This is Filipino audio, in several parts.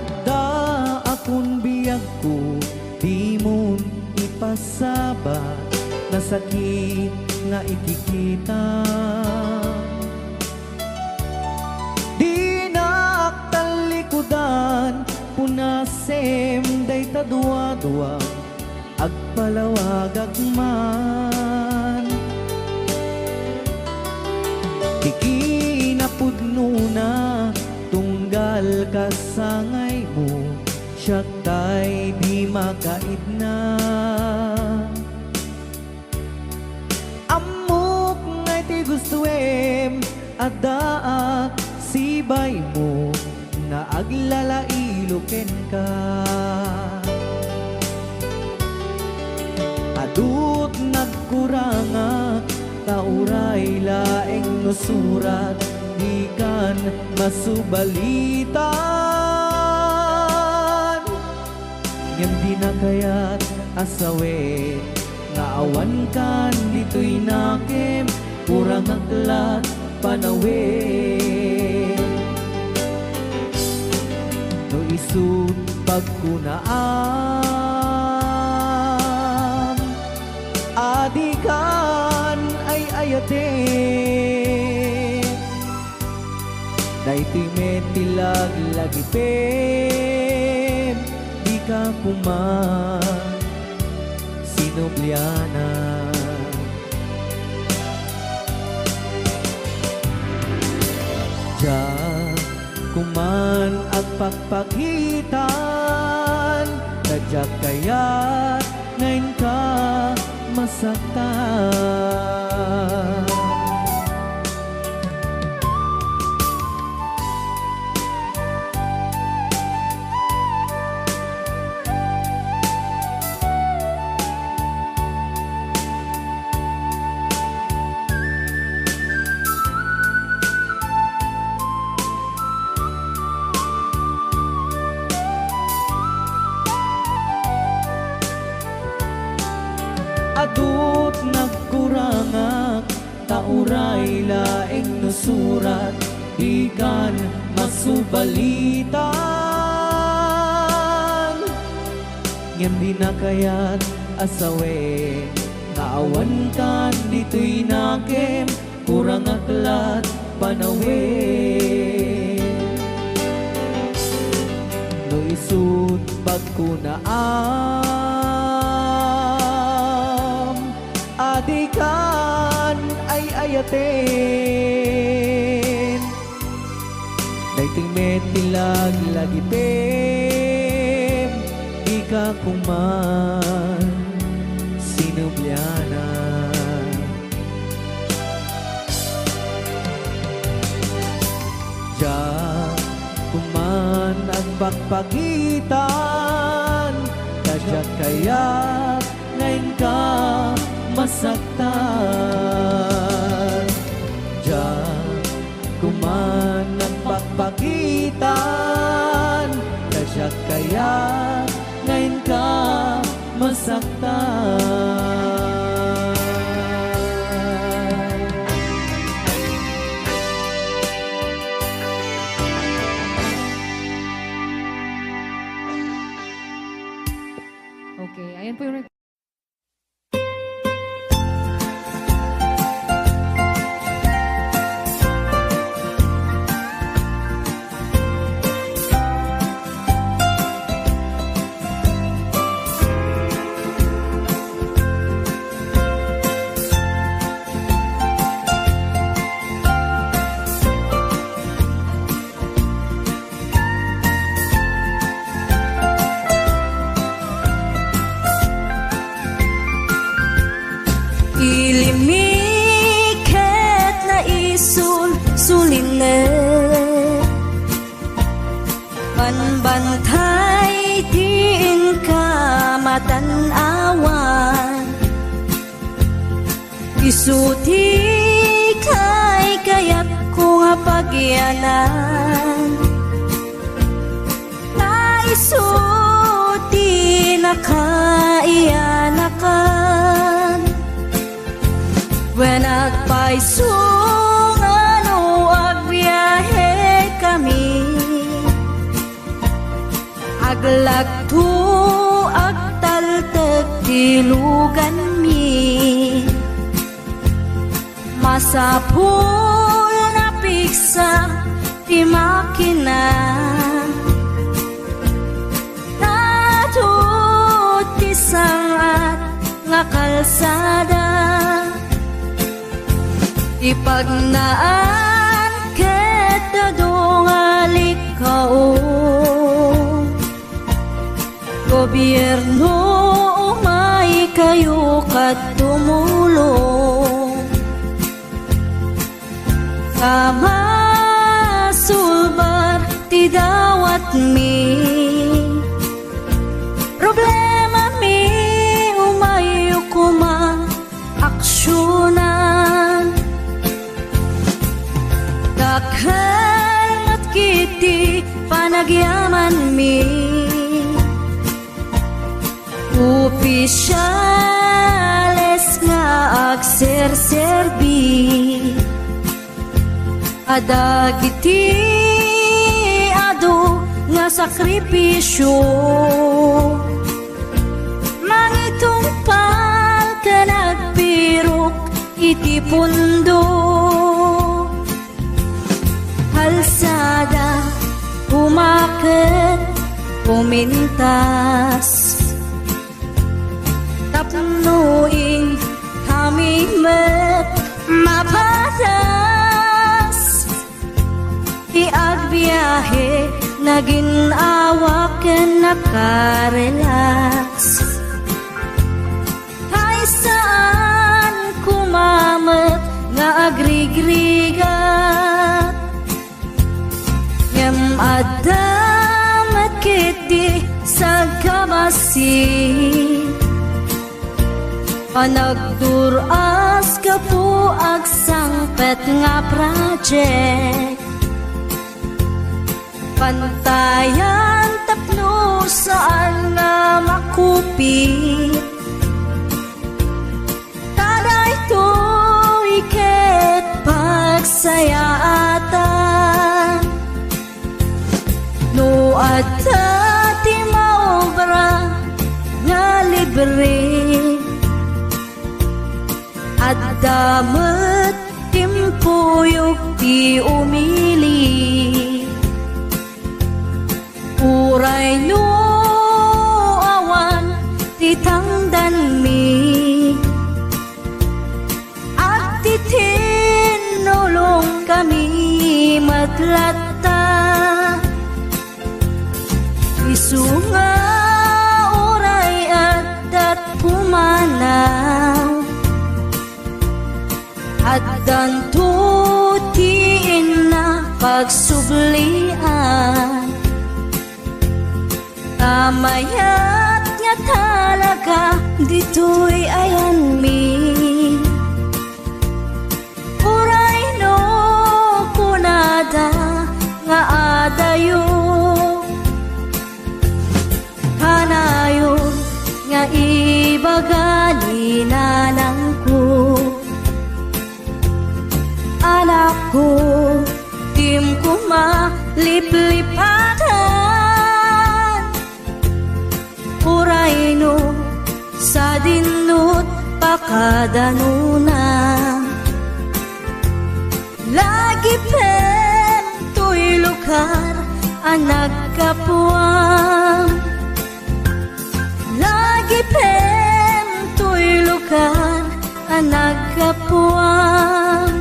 Adda akong biyag ko, di mo ipasabat na sakit nga ikikita. Di naktalikudan, punasem day tadua-dua, agpalawag agman. Ikinapudno na tunggal kasangay mo, siya tay di makaidna. Amok ngay ti gustuem, adaa sibay mo, nga aglalailuken ka. Adut nagkuranga, tauray laeng nusurat, di kan masubalitan. Ngem di na kaya't asawe, nga awan kan dito'y nakem, kurang aglat panawe. No isut pagkunaam, adikan ay ayate. Daytoy metilag lagipem, di ka kuman sinubliana. Diyan kuman ang pagpakitan, nadyak kaya't ngayon ka masaktan. Adut nagkurangak, tauray laeng nusurat, di kan masubalitan. Ngem di na kaya't asawe, naawan kan dito'y nakem, kurang aklat panawe. No isut pagkunaam, adikan ay ayaten. Daytoy metilag lagipem, di ka kuman sinubliana. Diyan kuman ang pagpagitan, kadyak kaya't ngayon ka masaktan. Diyan kuman ang pagpagitan, kadyak kaya't ngayon ka masaktan. Okay, ayan po yung ilimiket na suline, panbantay din ka matanawan, isuti kay kayat ko nga pagyanan, na isuti na kaiyanakan. When nagpaisong ano agbiyahe kami, Aglagto agtaltag tilugan mi, masapul na piksa ti makina, natut ti sangat nga kalsada, ipagnaan ket dadungalik kao. Gobyerno umay kayo kat tumulong, kama sulbar ti dawat mi, problema mi umay kuma aksyonan, dakhan at kiti panagyaman mi, opisyales nga agserserbi, adagiti ado nga sakripisyo, mangitumpal ka nagpirok iti pundo, halsada umaket pumintas, tapnuin kami met mapatas, iagbiyahe naging awaken nakarelax, ay saan kumamet nga agrigrigat, ngem adamet kiti sa kabasi, panagduras ka po agsangpet nga project, pantayan tapno saan nga makupit, taday to iket pagsayaatan, no adta ti maobra nga libre, at damat timpuyog ti umili, uray no awan ti tangdan mi, at ti tinulong kami matlatta, isunga uray at dat pumanaw, at dantutiin na pagsublian, tamayat nga talaga dito'y ayan mi, uray no kunada nga adayo, kanayon nga ibagani nanang ko, anak ko, tim ko maliplipatan, uray no sa dinut pakadanuna, lagi pen to'y lugar ang nagkapuang, lagi pen to'y lugar ang nagkapuang.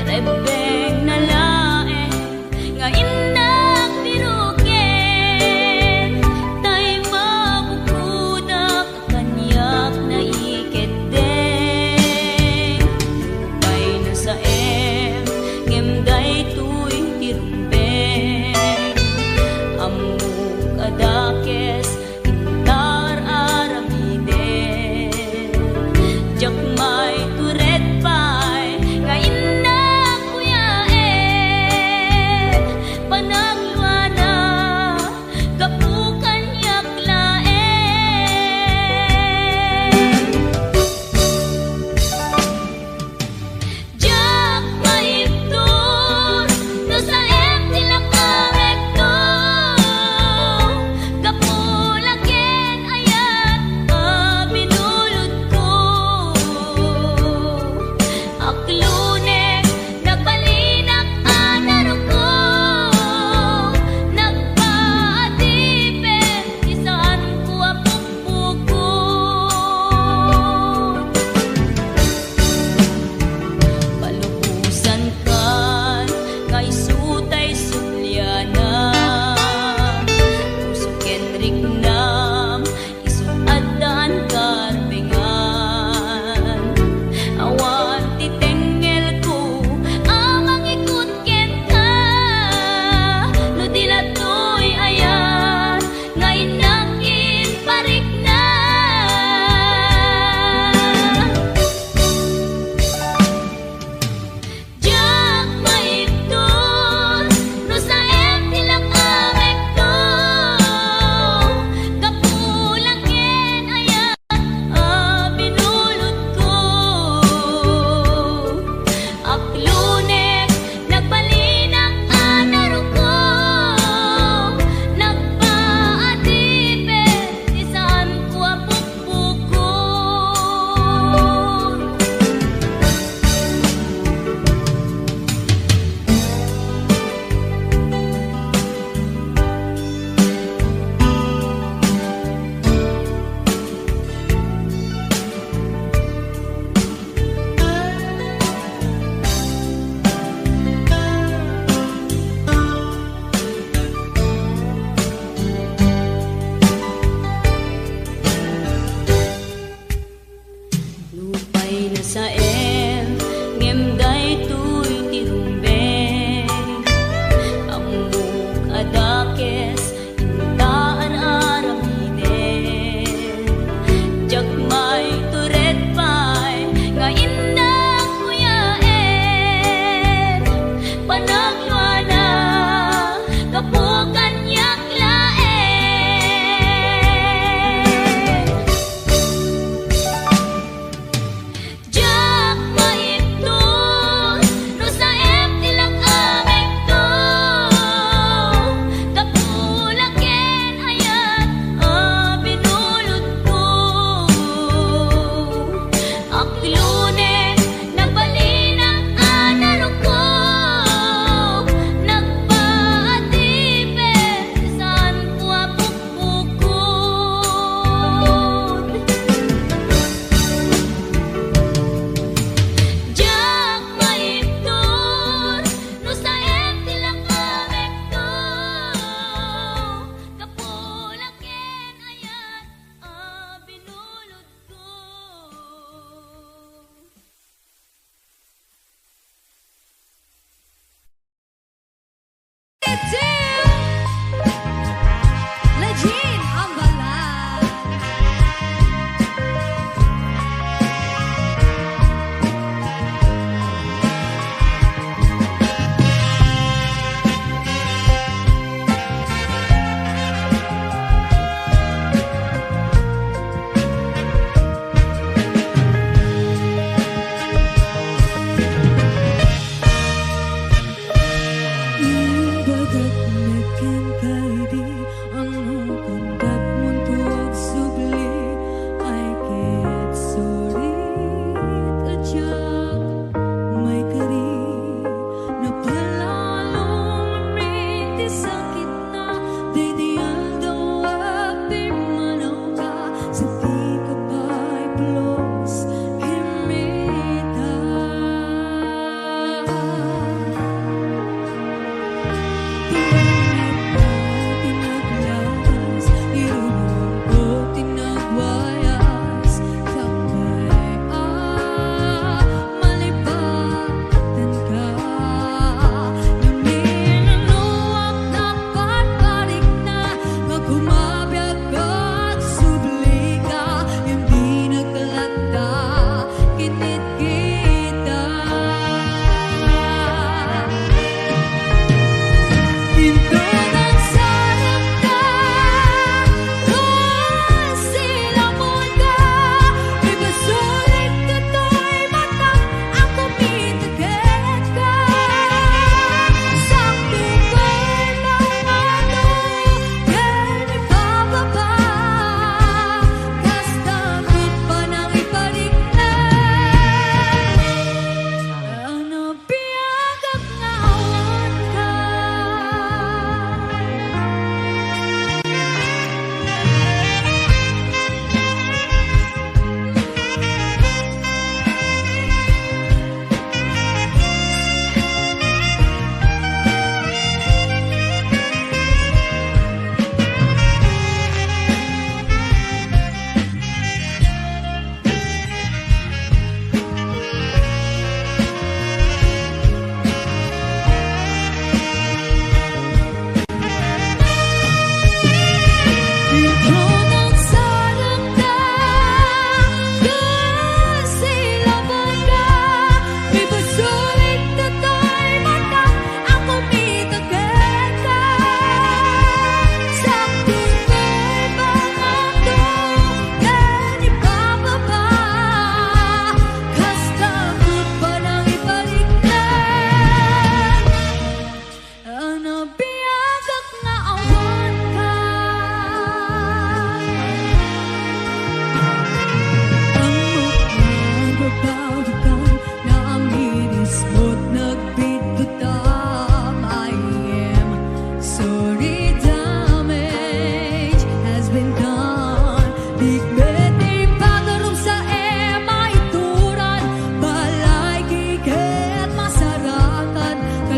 Rebeng na lae, nga inang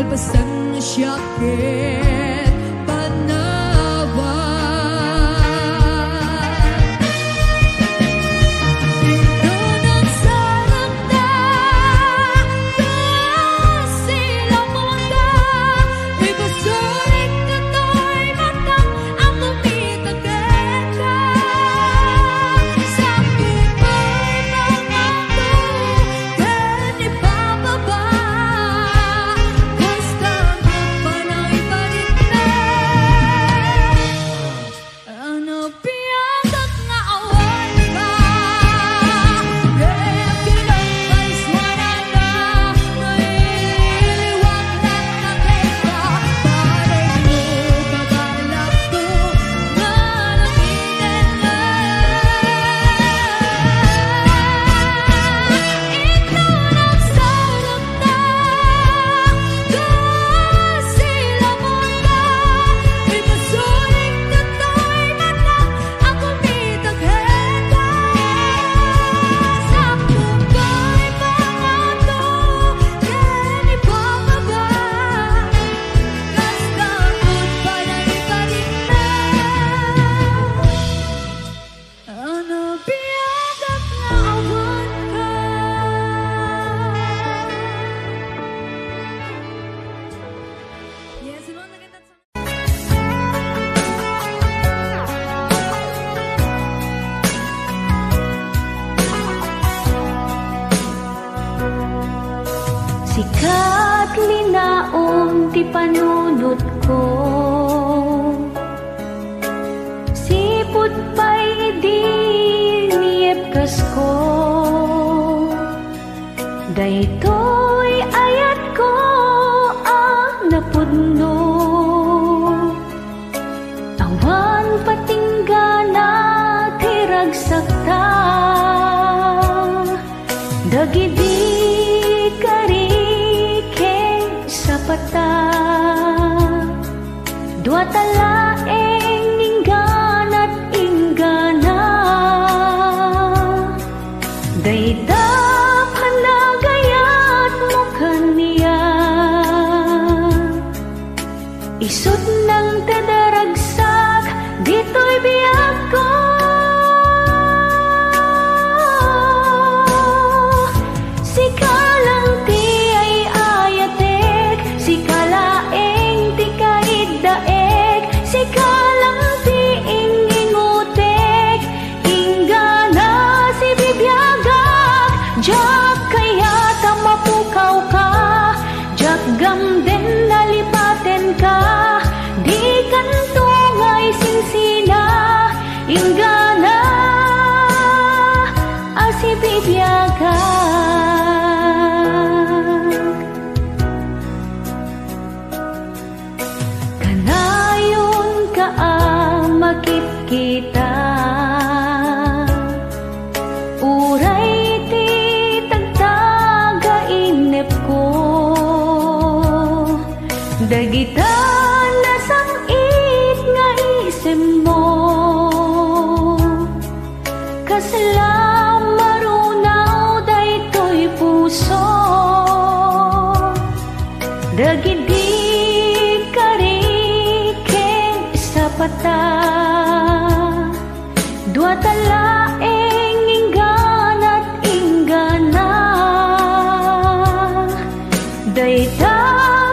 kalpasan na siyakit panawan. Doon ang sarap na kasilang mga ibasulit na to'y matang ang tumitagay ka sa kumay mga tugan ibababa. Basta magpanay pa rin na ano piyagat nga awan ka. Kaya kinapay swara na nailiwag na nakita. Parang mo babalak ko na nakitin na. Ito nagsarap na kasilang mga ibasulit na to'y matang ang tumitagay ka sa kumay mga tugan ibababa. Kastagot panay pa rin na ano biyagat nga awan ka. Yes, ano ang nagandang sa Sikat linaon ti panunot ko, sipot pa'y di niepkas ko. Daytoy ayat ko ang napudno, awan patinggana ti ragsakta. Dagidi karikeng sa pata, dua talaeng ingganat inggana. Dayda panagayat mo kaniya, isut ng tadaragsak dito'y biyak ko. Sikalang ti ay ayatek, sikalaeng ti kaiddaek, sikalang ti ingingutek, inggana si bibiyagak. Jak kaya ta mapukaw ka, jak gamden nalipaten ka, di kantungay singsina, inggana si bibiyagak. Kanayon ka makikita, uray ti tagtaga-inip ko. Dagita nasangit nga isem mo, kaslam marunaw daytoy puso. Dagidi karikeng sa pata, dua talaeng ingganat inggana. Dayta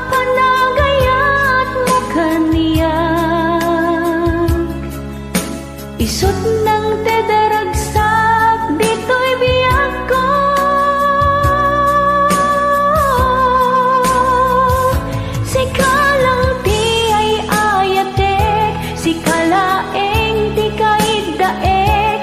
panagayat mo kaniya, isut ng tadaragsak dito'y biyak ko. Sikalang ti ay ayatek, sikalaeng ti kaiddaek,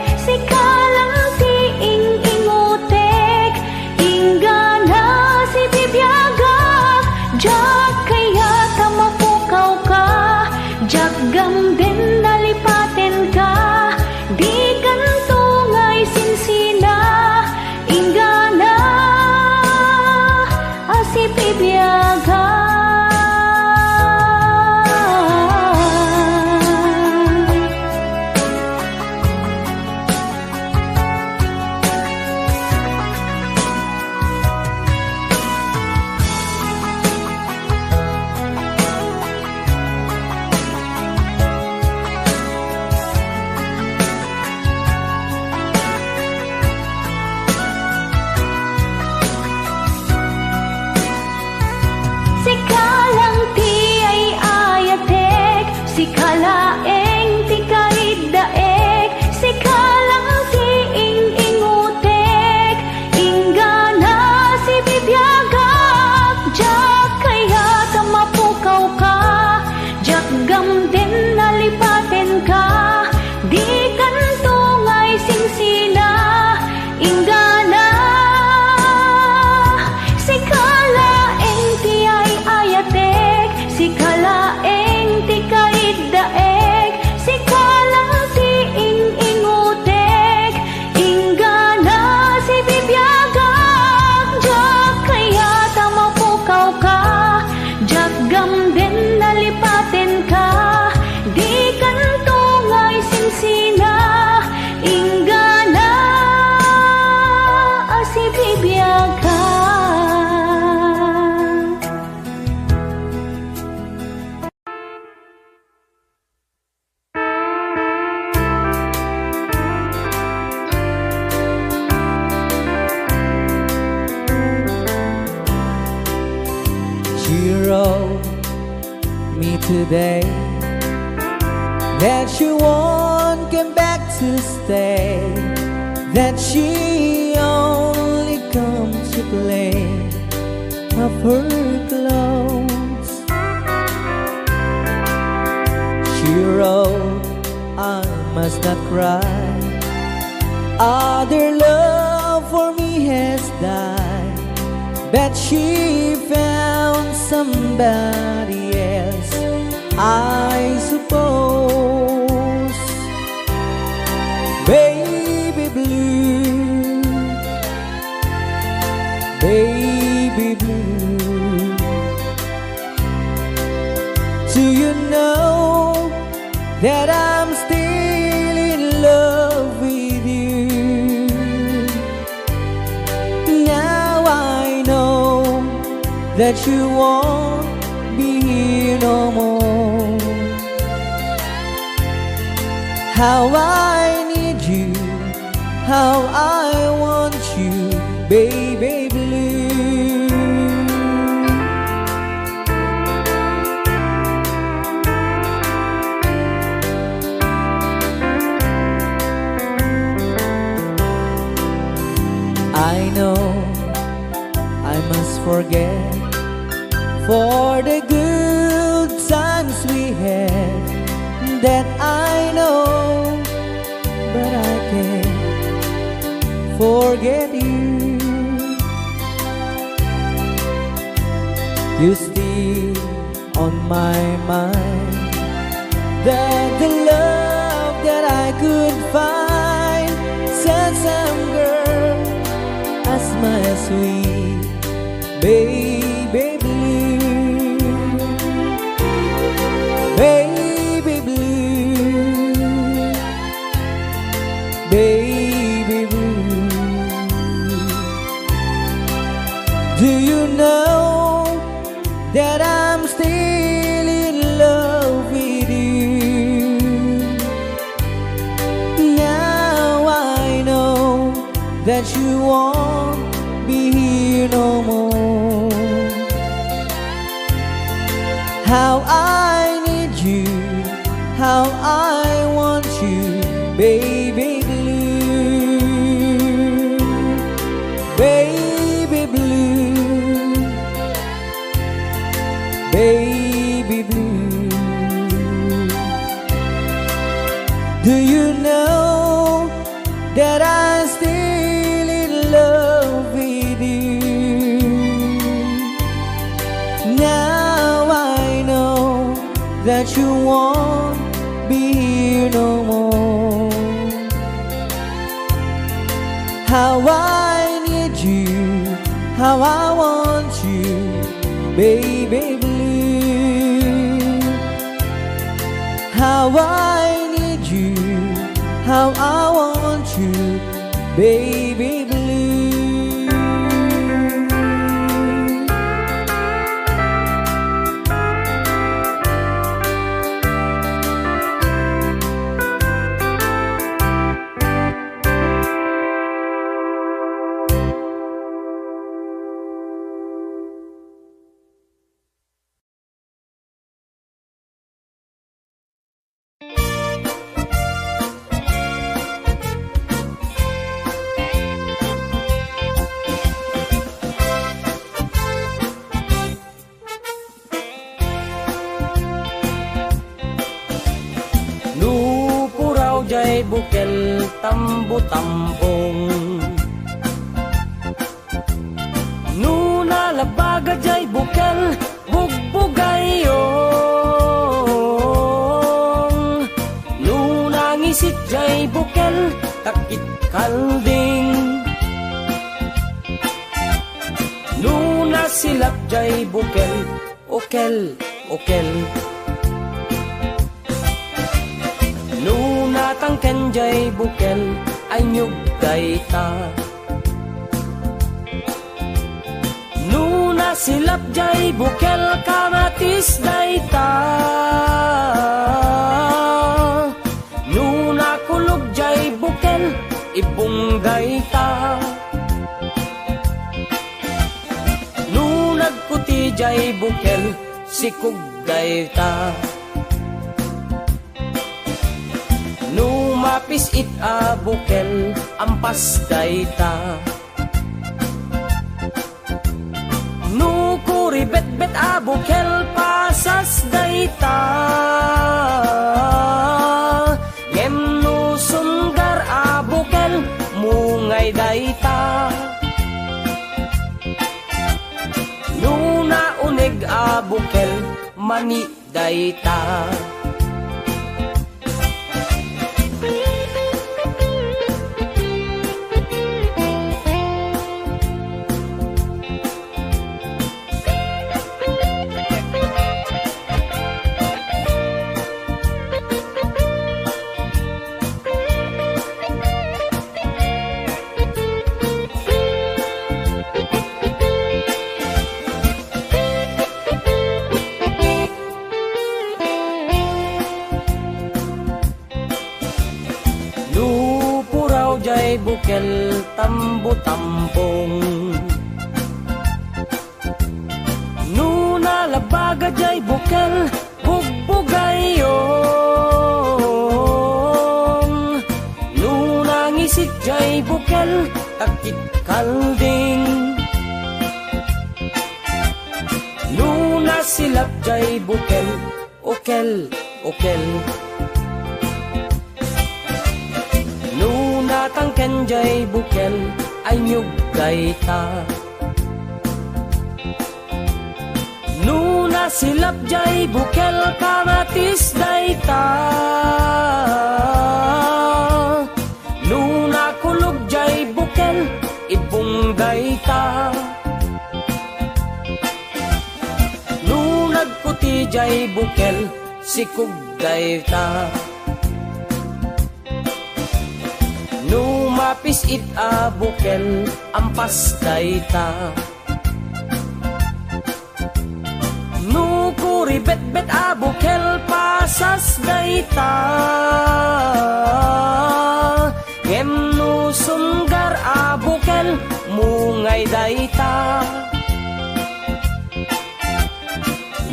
She wrote me today that she won't come back to stay, that she only comes to play of her clothes. She wrote, I must not cry, other love for me has died, but she found somebody else, I suppose. Baby blue, baby blue, do you know that I'm still in love with you? Now I know that you won't be here no more. How I need you, how I want you, baby blue. I know I must forget for the good times we had, that I know, but I can't forget you. You're still on my mind, that the love that I could find, such some girl as my sweet baby blue, baby blue, baby blue. Do you know that I'm still in love with you? Now I know that you won't be here no more. How I need you, how I want you, baby blue, baby blue, baby blue. Do you know that I'm still in love with you? Now I know that you won't be here no more. How I need you, how I want you, baby blue. How I need you, how I want you, baby blue. Jay bukel tambu tampong Nuna labaga jay bukel bugbugayong Nuna ngisit jay bukel takit kalding Nuna silap jay bukel okel okel Nuna tangken jay bukel ay nyug dayta Nuna silap jay bukel kamatis dayta Nuna kulog jay bukel ibong dayta Nunag puti jay bukel, sikog dayta. Numapis it a bukel, ampas dayta. Nukuri bet-bet a bukel, pasas dayta. Ngem no sunggar a bukel, mungay dayta. Nuna unig a bukel, mani dayta. Jay bukel, tambo-tambong. Nuna labaga jay bukel, bugbugayong. Nuna ngisik jay bukel, takit kalding. Nuna silap jay bukel, okel, okel. Tangken jay bukel, ay nyug dayta. Nuna silap jay bukel, kamatis dayta. Nuna kulog jay bukel, ibong dayta. Nunag puti jay bukel, sikog dayta. Numapis it a bukel, ampas dayta. Nukuri bet-bet a bukel, pasas dayta. Ngem no sunggar a bukel, mungay dayta.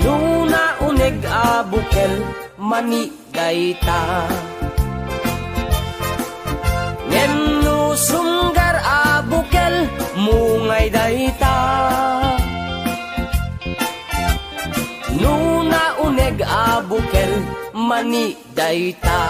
Nuna unig a bukel, mani dayta. Ngem no sunggar a bukel, mungay dayta. Nuna uneg a bukel, mani dayta.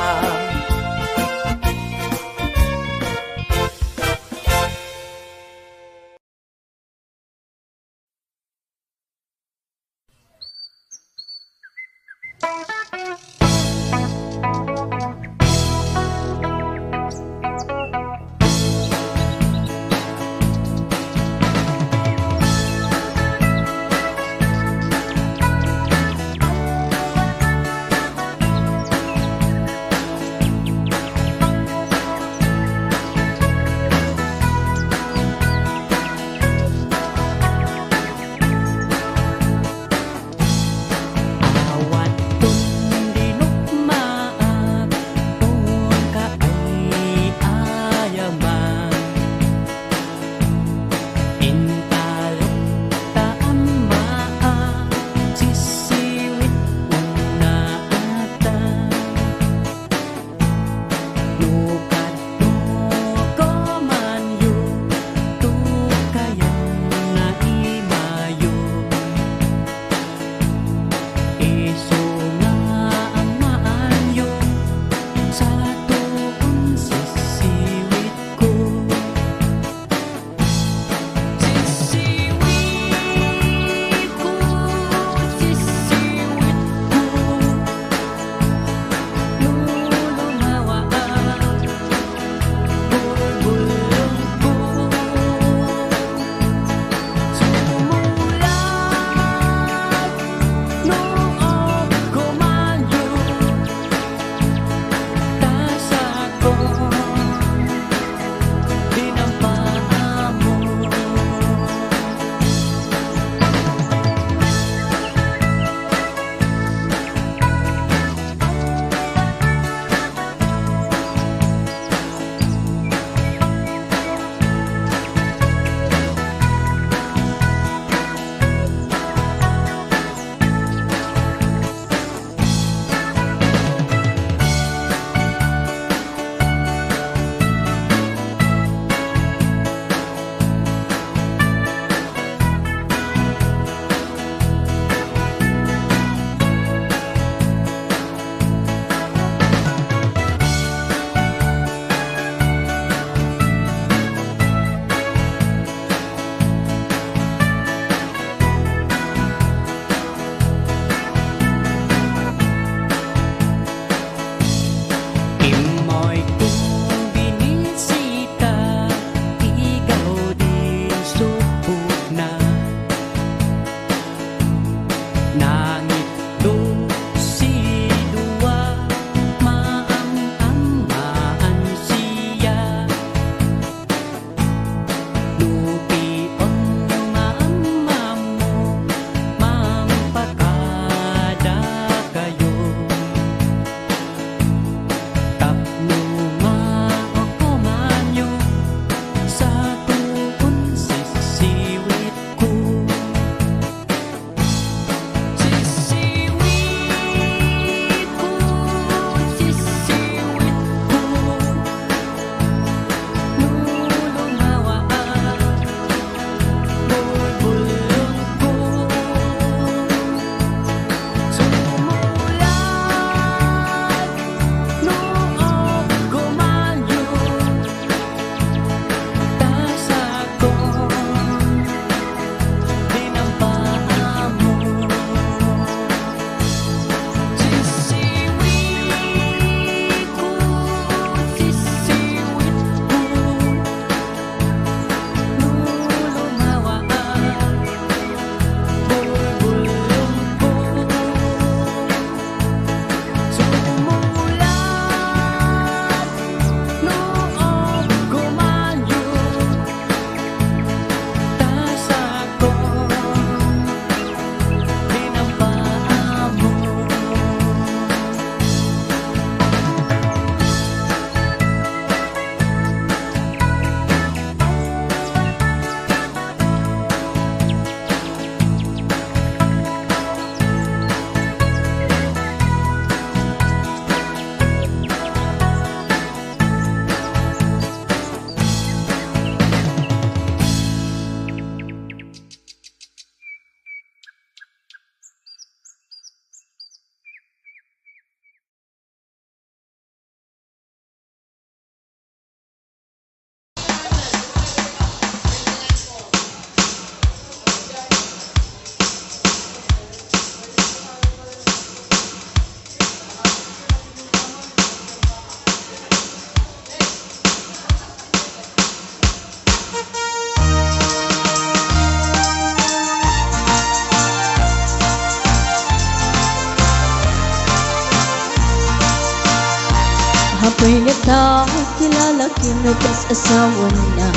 Apoy nga tao kilala kinubas asawa na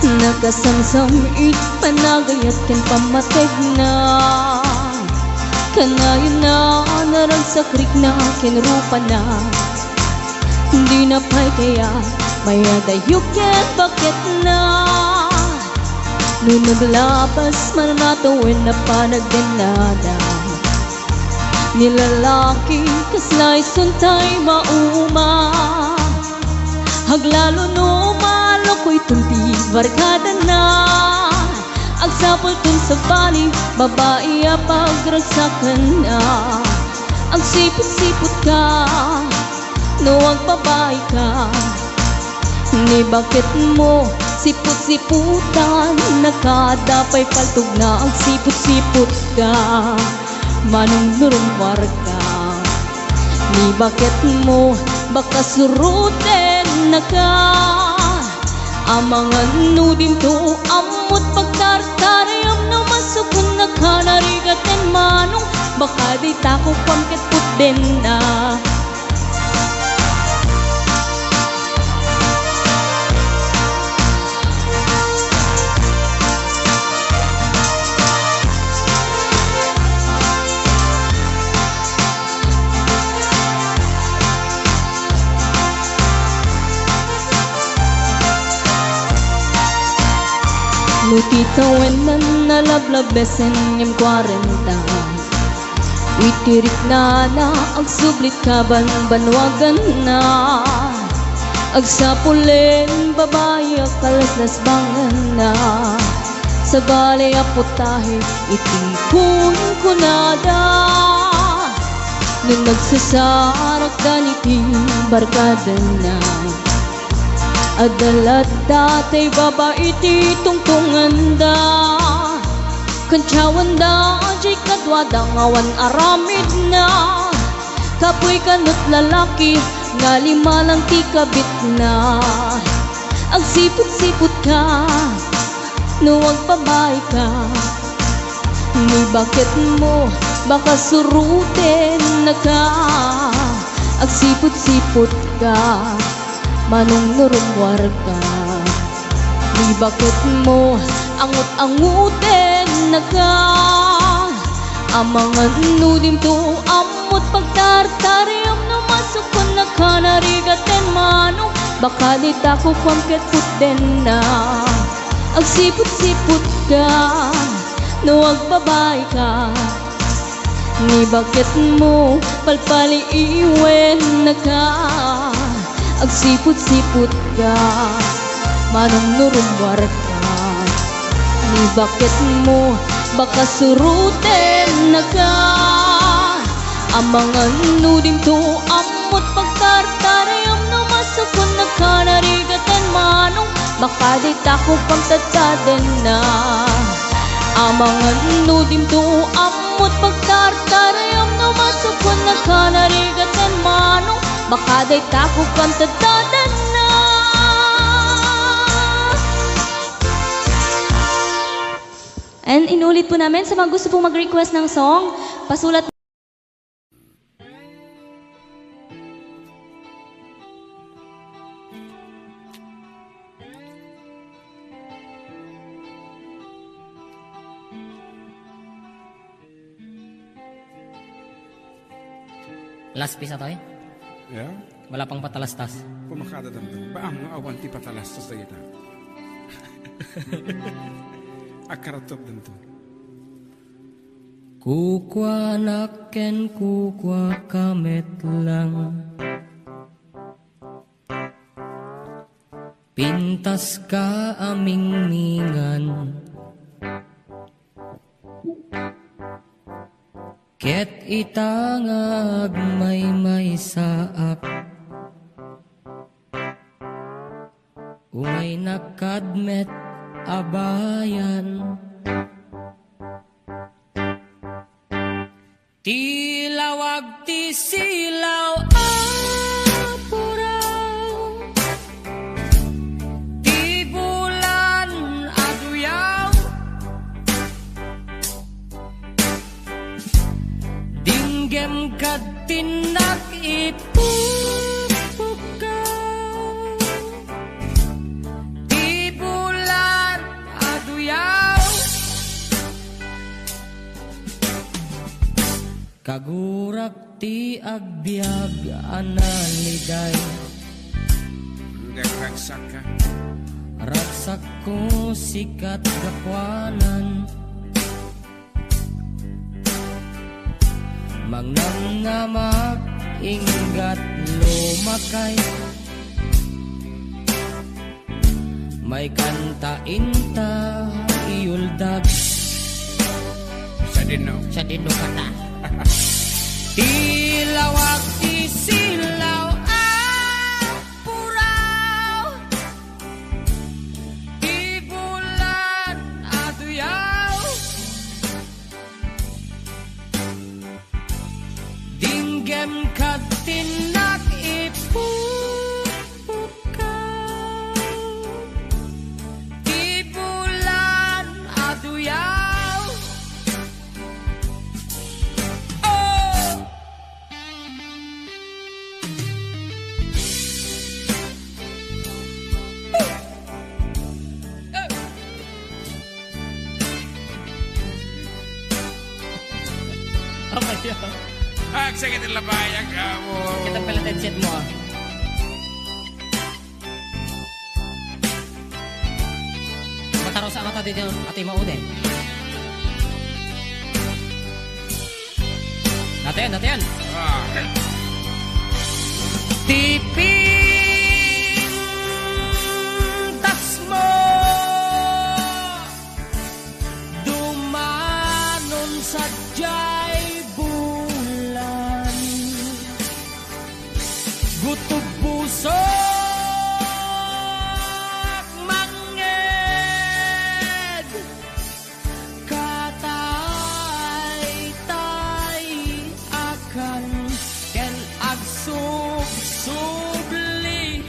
nakasamsamit panagayat ken pamateg na kanayon na naragsakrik na kinrupa na hindi na pa'y kaya mayadayo ken bakit na nung naglabas manatawin na panagdanada nilalaki kaslay suntay mauma haglalo no malokoy tunti barkada na agsapol tun sa bali babae pagragsakan na ang sipot-sipot ka no ang babae ka ni bakit mo sipot-siputan nakadapay paltog na ang sipot-sipot ka manong nurumwar ka ni bakit mo baka suruten na ka amangan nudim to amot pagtartarayam na masukun na ka narigaten manong baka di tako pamket puten na Nutitawen na nalablabesen yung 40 Witirik na agsublit kaban banwagan na agsapulin babae kalaslas bangan na sa balay aputahe itikun ko nada nung nagsasarak ganiti barkada na adalat datay babae ti tungtungan da Kantsawan da jay kadwa da ngawan aramid na kapoy kanot lalaki nga lima lang ti kabit na agsipot-sipot ka nuwag babae ka ni bakit mo baka suruten na ka agsipot-sipot ka manong nurumwar ka ni bakit mo angot-anguten na ka amangan nudim to amot pagtartariam na masukon na ka narigaten manong baka di tako kwamket puten na agsipot-sipot ka nuwag babae ka ni bakit mo palpali iwen na ka agsipot-sipot ka manong nurumwar ka ni bakit mo baka suruten na ka amangan nudim to amot pagtartarayam na masukon na ka narigatan manong baka di tako pamtataden na amangan nudim to amot pagtartarayam na masukon na ka narigatan manong baka di tako pamtataden na. And inulit po namin sa mga gusto pong mag-request ng song, pasulat. Last piece ito eh. Ya, Wala pang patalastas. pumakada damdam. Baang mga awan ti patalas sa dayta. Akaratop danto. Kukwa naken kukwa kamet lang. Pintas ka aming mingan. Ket itangag may saap. Umay nakadmet abayan. Tilawag ti silaw apuraw. Ti bulan aduyaw. Dinggem kad tinak ipupos. Kagurak ti agbyag analiday. Nagragsak ka. Ragsak ko sikat gakwanan. Mangnangamak ingat lumakay. May kanta inta iuldag. Sa dino. Sa dino kata. Tilawag ti silaw puraw. Ti bulan aduyaw. Dinggem katinak ipupukaw. Ti bulan aduyaw. Oh! Sakit ang labayag ka mo. Kita pala headset mo ah. Mataro sa mata dito ati maude. Natin. Ah. Tiping tas mo dumanon sa jay bulan. Gutob puso manged katay-tay akan ken agsub-subli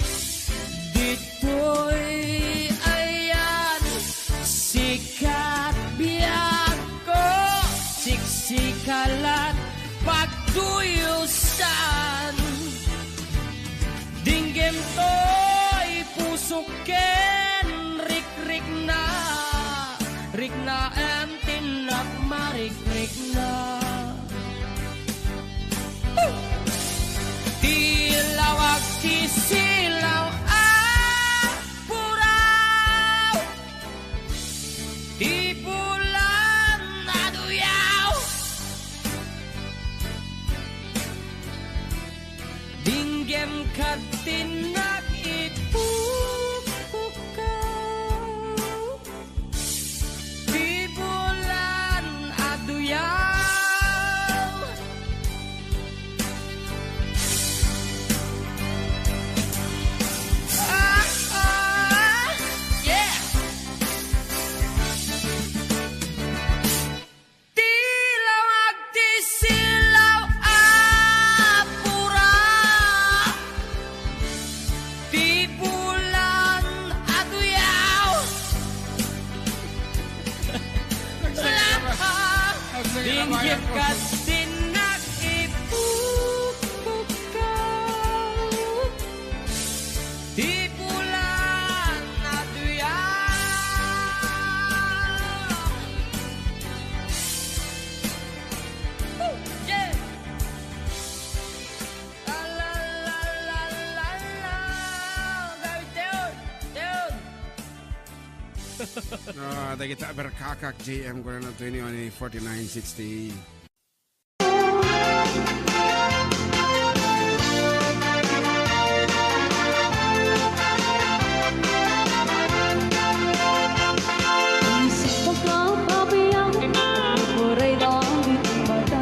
ditoy ayan sikat biyag ko siksikalat pagduyusan. Dinggem to'y pusok ken rik-rik na em tinak marik-rik na. Tilawag ti silaw puraw. Ti bulan aduyaw. Dinggem katinak ipupukaw. Ti bulan aduyaw. Yeah. Tilawag ti silaw puraw. Ti bulan aduyaw. Dinggem katinak ipupukaw. Ti bulan aduyaw. Yeah. La la la la la la. Gabi teod. No, da kita berkakak JM ko na 214960. Isip mo ka papayang Muray langit ang mata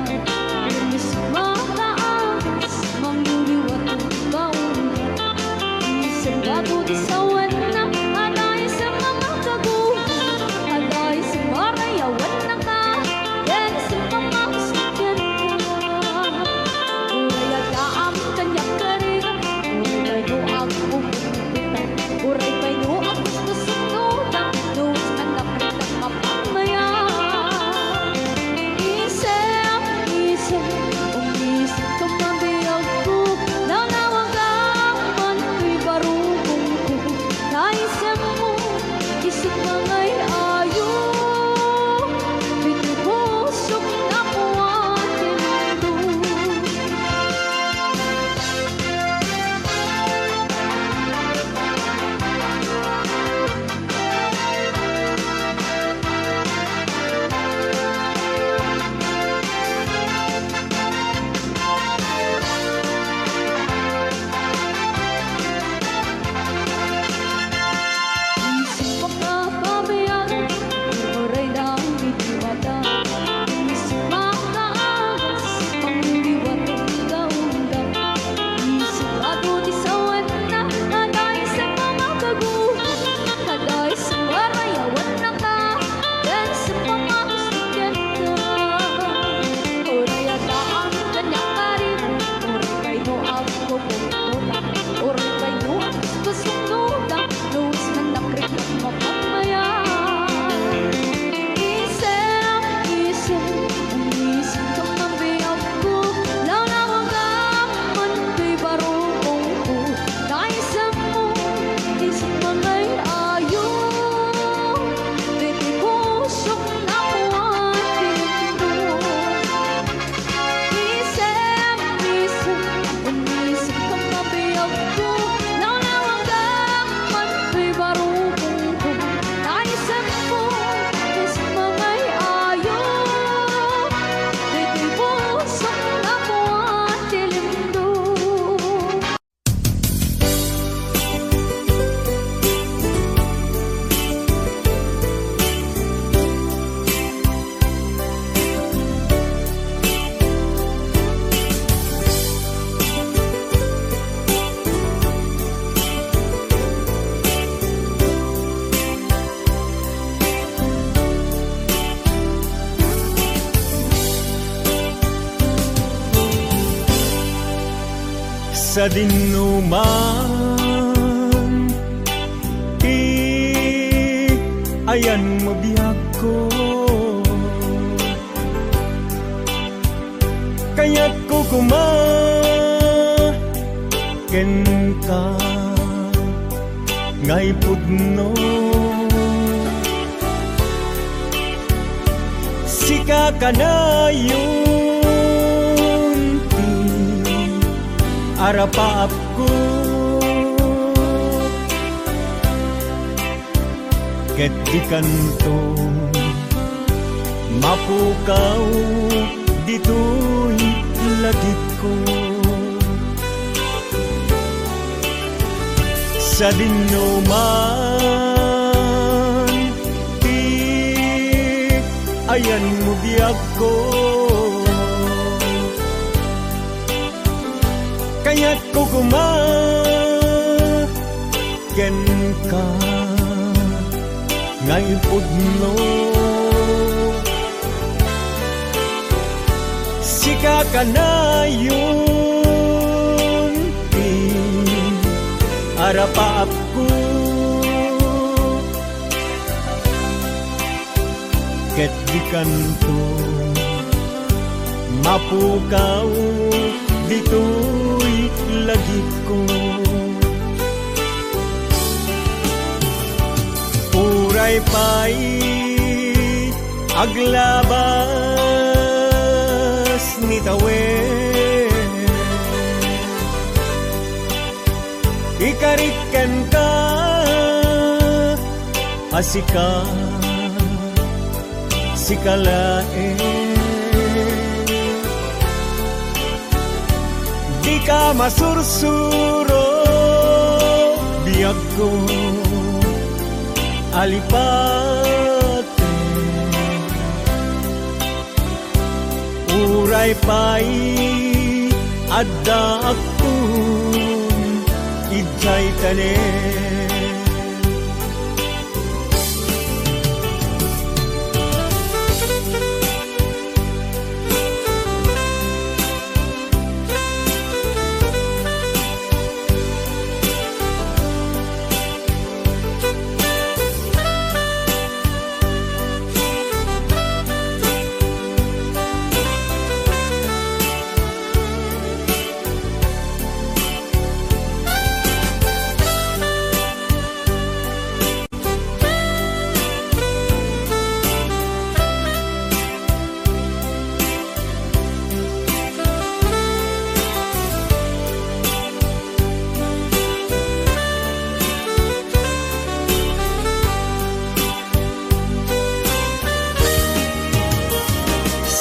Inis mataas Mangyuliwat ang kaulat Isip bago isawan na Alay sa mga kaguhan Alay sa marayawan na ka Yan sa mga sa dinuman ayan mo biyag ko, kaya't ko kumaken ka ngay pudno. Sika ka na yun arapaap ko, ket di kanto mapukaw dito'y lagit ko. Sa dinuman ayan mo biyag ko, kaya't ko kumaken ka ngay pudno. Sika ka na yun arapaap ko, ket di kanto mapukaw dito'y lagit ko. Uray pa'y aglabas ni tawe, ikariken ka asika sikalae, di ka masursuro biyag ko alipate. Uray pa'y adda akong ijay tanen.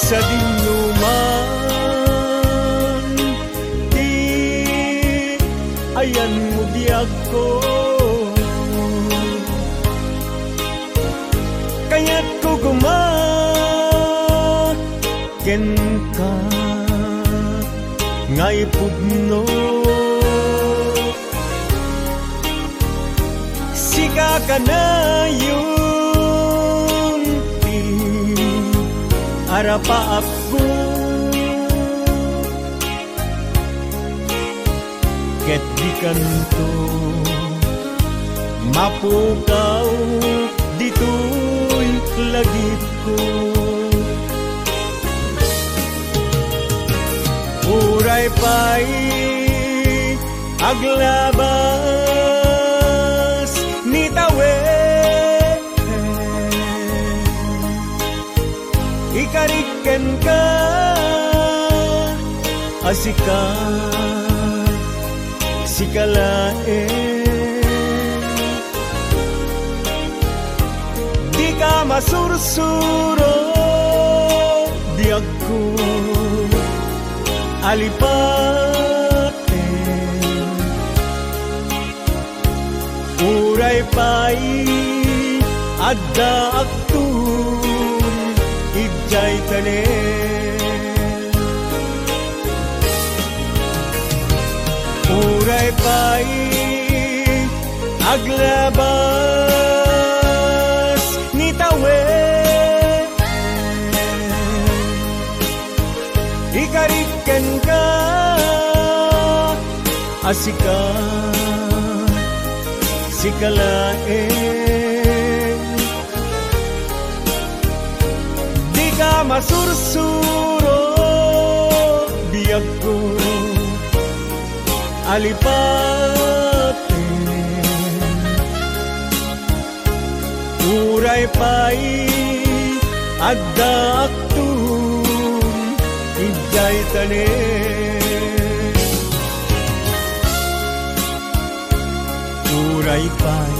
Sa dinuman ayan mo biyag ko, kaya't ko kumaken ka ngay pudno. Sika ka na yun arapaap ko, ket di kanto mapukaw dito'y lagit ko. Uray pa'y aglabas ni tawe, ikariken ka asika sikalae, di ka masursuro biyag ko alipate. Uray pa'y adda akong ijay tanen. Uray pa'y aglabas ni tawe, ikariken ka asika sikalain di ka masursuro biyag ko alipatin uray pa'y adda aktun ijay tanin uray pa'y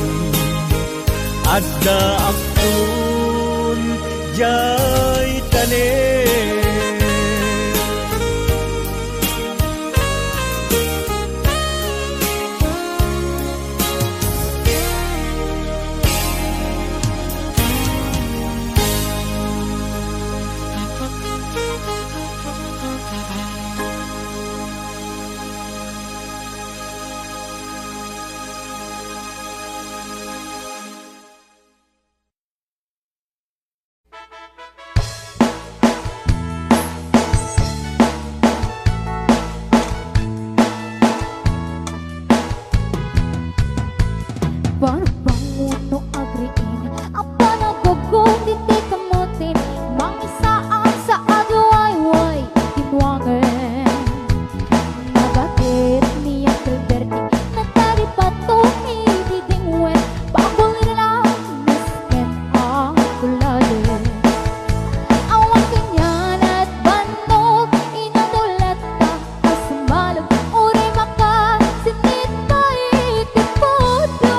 adda aktun jay tanin Bangunno agriin apa nagugong diti kamutin mangisaan sa aduay-way tinuangan nabakit niya Gilberti natari patong ibigingwen bagong nilang misket ang kulado awan kanyan at bandog inadulat ka asmalog uri maka sinit pa itipodo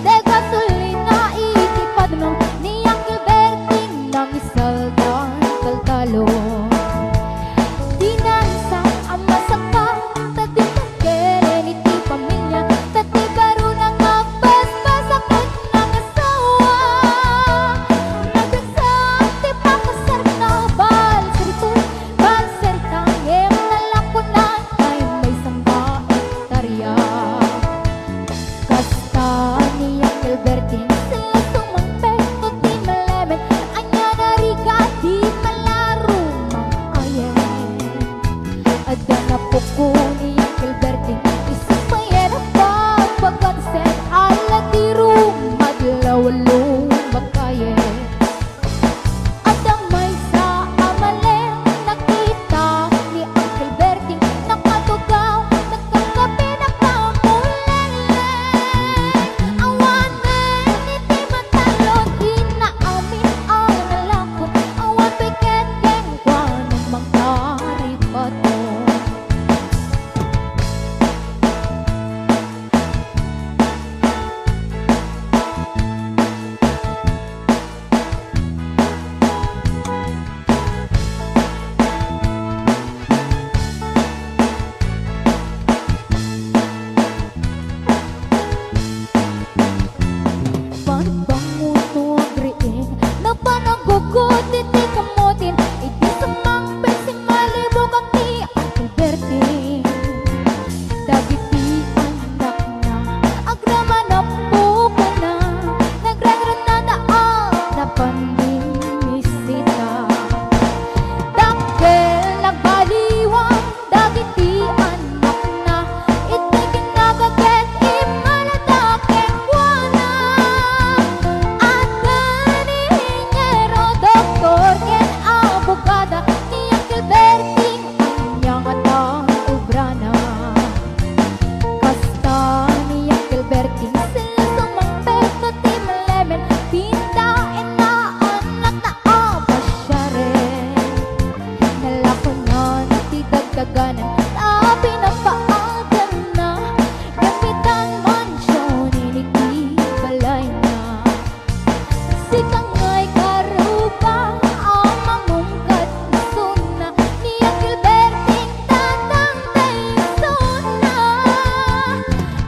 de gasolina itipad no ni ang Gilberti nang isaldan kalkalo dinansa ang masakang tati pagkeren iti pamilya tati baro nang magpaspasakot ng asawa nagdagsang ti pakasar na balseriton balsertang em nalakunan ay may sangga hektarya niya Gilberti sila sumangpekto di malemen anya nariga di malaro mang ayen ada na puko niya Gilberti isang payen ang pagpagkadsen ala tiro madlawalo makayen ada may sa amalen nakita ni ang Gilberti nakatugaw nagkakape nakamulen abogada Si Kangay karupa ang mamungkat na suna, niya Gilberting tatang tayo suna.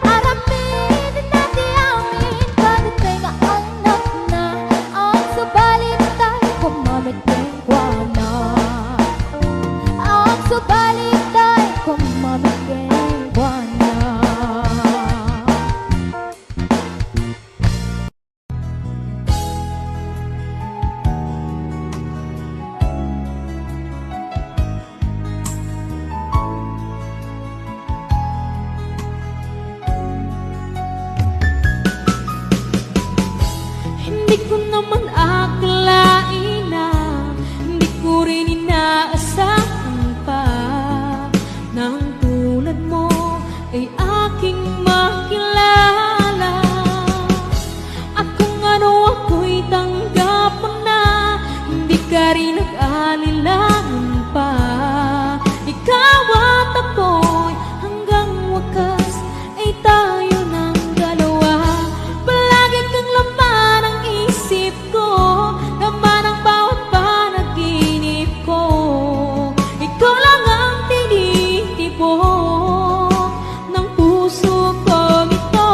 Arapin na di amin kadatay nga anak na, ang subalit tayo kumamit ng kwana. Ang subalit tayo kumamit ng kwana. Hindi ko naman akalain na, hindi ko rin inaasahan pa, nang tulad mo ay aking makilala. At kung ano ako'y tanggap mo na, hindi ka rin nag-alilangan pa. Ikaw at ako'y hanggang wakas ay tayo ng dalawa. Palagi kang laman ng isip ko, laman ng bawat panaginip ko. Ikaw lang ang tinitibok ng puso ko ito.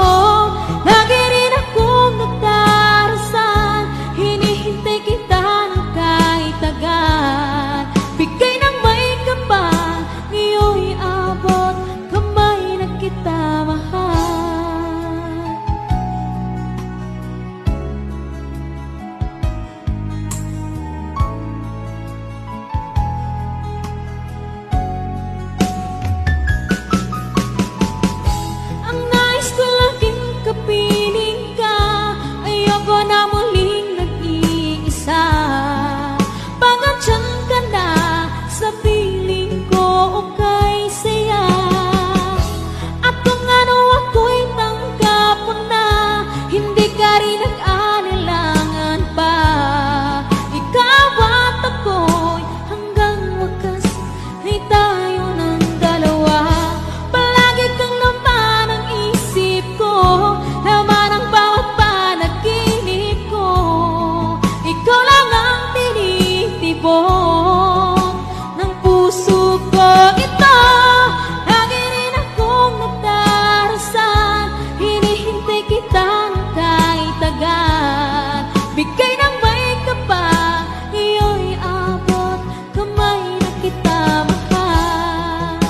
Lagi rin akong nagdarasal, hinihintay kita ng kahit agad. Bigay ng may kapal, ngayon'y abot, kamay na kita mahal. Ang nais ko laging kapiling ka, ayoko na muling nag-iisa. Pangandyan ka na sa piling ko, okay saya. At kung ano ako'y tanggap mo na, hindi ka rin nag-anilangan pa. Ikaw at ako'y hanggang wakas ay tayo ng dalawa. Palagi kang laman ng isip ko, laman ng bawat panaginip ko. Ikaw lang ang tinitibok ng puso ko ito. Lagi rin akong nagdarasal, hinihintay kita ng kahit agad. Bigay ng may kapal, ngayon'y abot, kamay na kita mahal.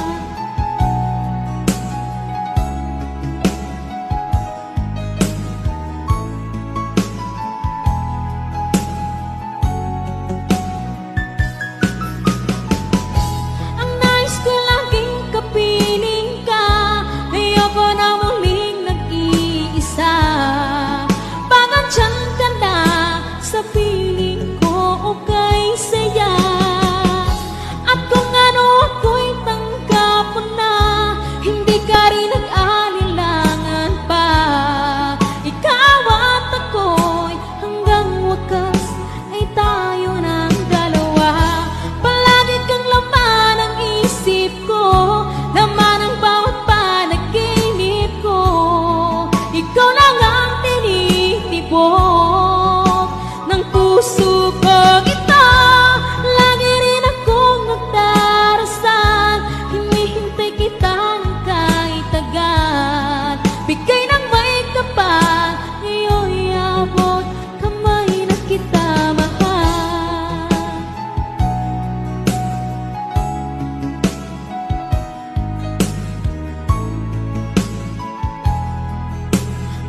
Ang nais ko laging kapiling ka, ayoko na muling nag-iisa. Pangandyan ka na sa piling ko, okay saya. At kung ano ako'y tanggap mo na, hindi ka rin nag-alilangan pa. Ikaw at ako'y hanggang wakas ay tayo ng dalawa. Palagi kang laman ng isip ko, laman ng bawat panaginip ko. Ikaw lang ang tinitibok ng puso ko ito. Lagi rin akong nagdarasal, hinihintay kita ng kahit agad. Bigay ng may kapal, ngayon'y abot, kamay na kita mahal.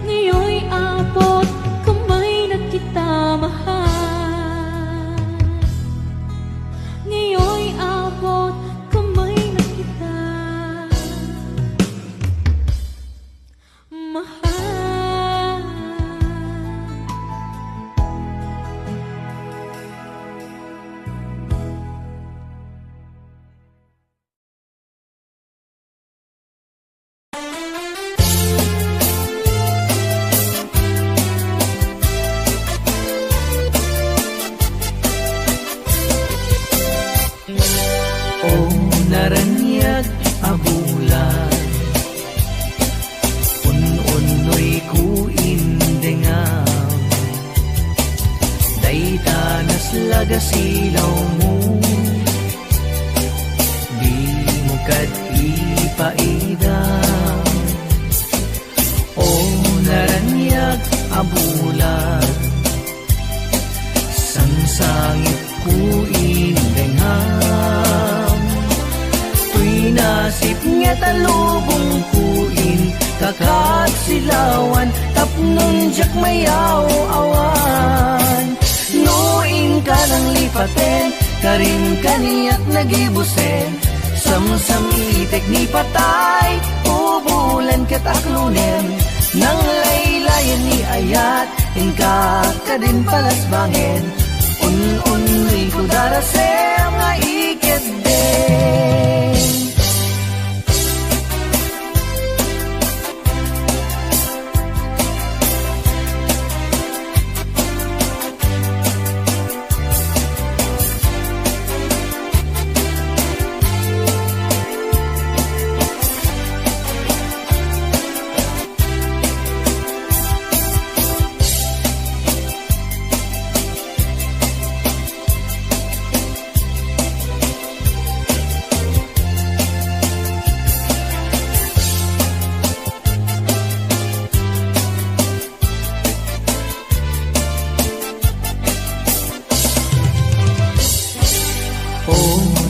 Ngayon'y abot, kamay na kita mahal. Daitanas lagasilaw mo, di mo kad ipaidam. O naranyag abulan, sangsangit ko indengham. Tuy nasip nga talubong kuin, kakat silawan, tapnon jak mayaw awan. Noin ka ng lipaten, karin kaniyak nagibusen. Samsam itek ni patay, ubulan kataklunen. Nang laylayan ni ayat, inka ka din palasbangin. Un-unri ko darasem nga iket din.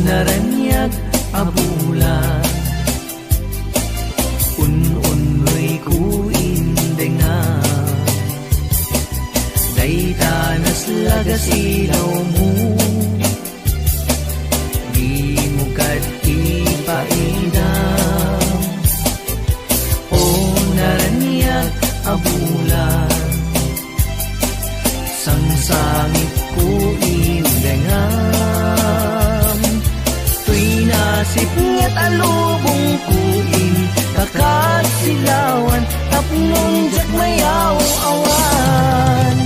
Naranyag abulan, un-unroy ko indengan. Daitanas lagasilaw mo, di mo kad ipaidam. O naranyag abulan, sangsangit ko indengan. Nasip nga talubong kuin, kakat silawan, tapnon jak mayaw awan.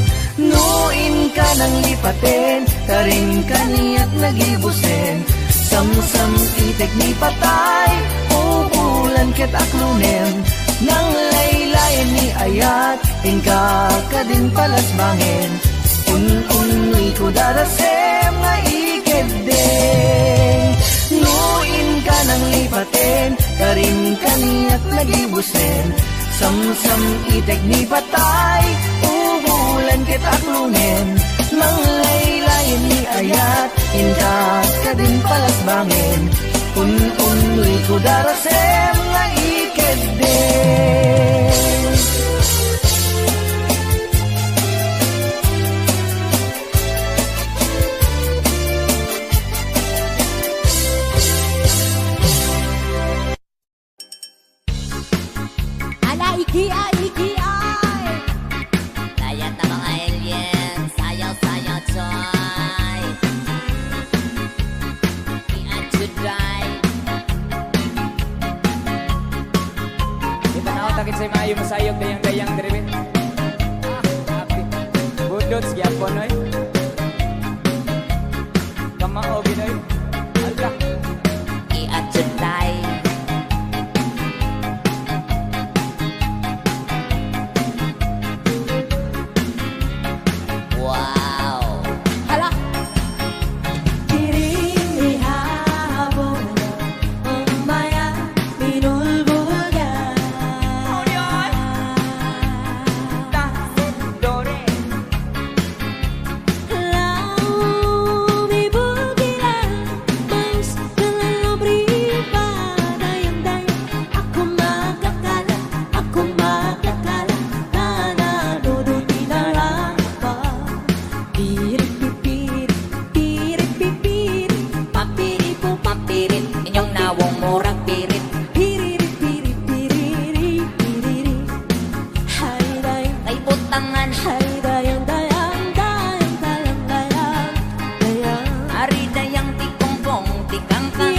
Noin ka ng lipaten, karin kaniyak nagibusen. Samsam itek ni patay, ubulan ket aklunen. Nang laylayan ni ayat, inka ka din palasbangin. Un-unoy ko darasem nga iket din. Nuin ka ng lipaten, karin kaniyak nagibusen. Samsam itek ni patay, ubulan ket aklunen. Nang laylayan ni ayat, inka ka din palasbangin. Un-unoy ko darasem nga iket din. Layat na mga alien, sayaw-sayaw choy. I-atsuday. Kita na ako takit sa'yo maayo masayog dayang-dayang driven. Happy. Budot, gyapon oy. Kamao ginoy. Alda. I-atsuday. Wow. Hala. Dore. Inyong nawong murag pirit. Kay butangan. Ari dayang tikongkong tikangkang.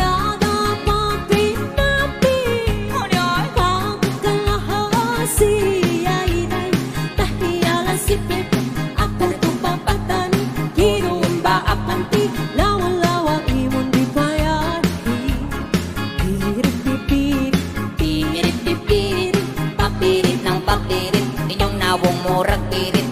Papirit ng papirit, inyong nawong murag pirit.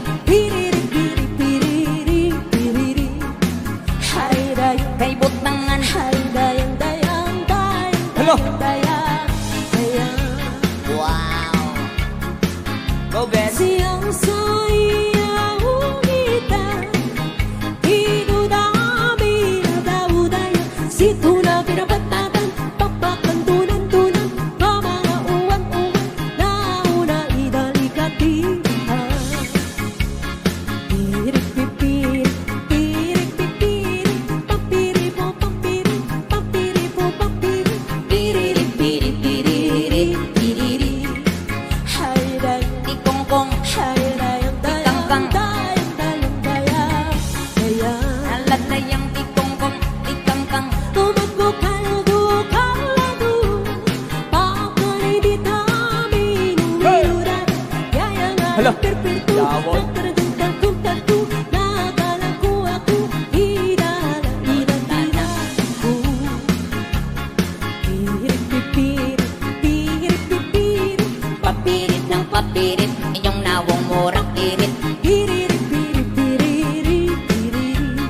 yawong murag irit. Piriri, piri, piriri, piriri.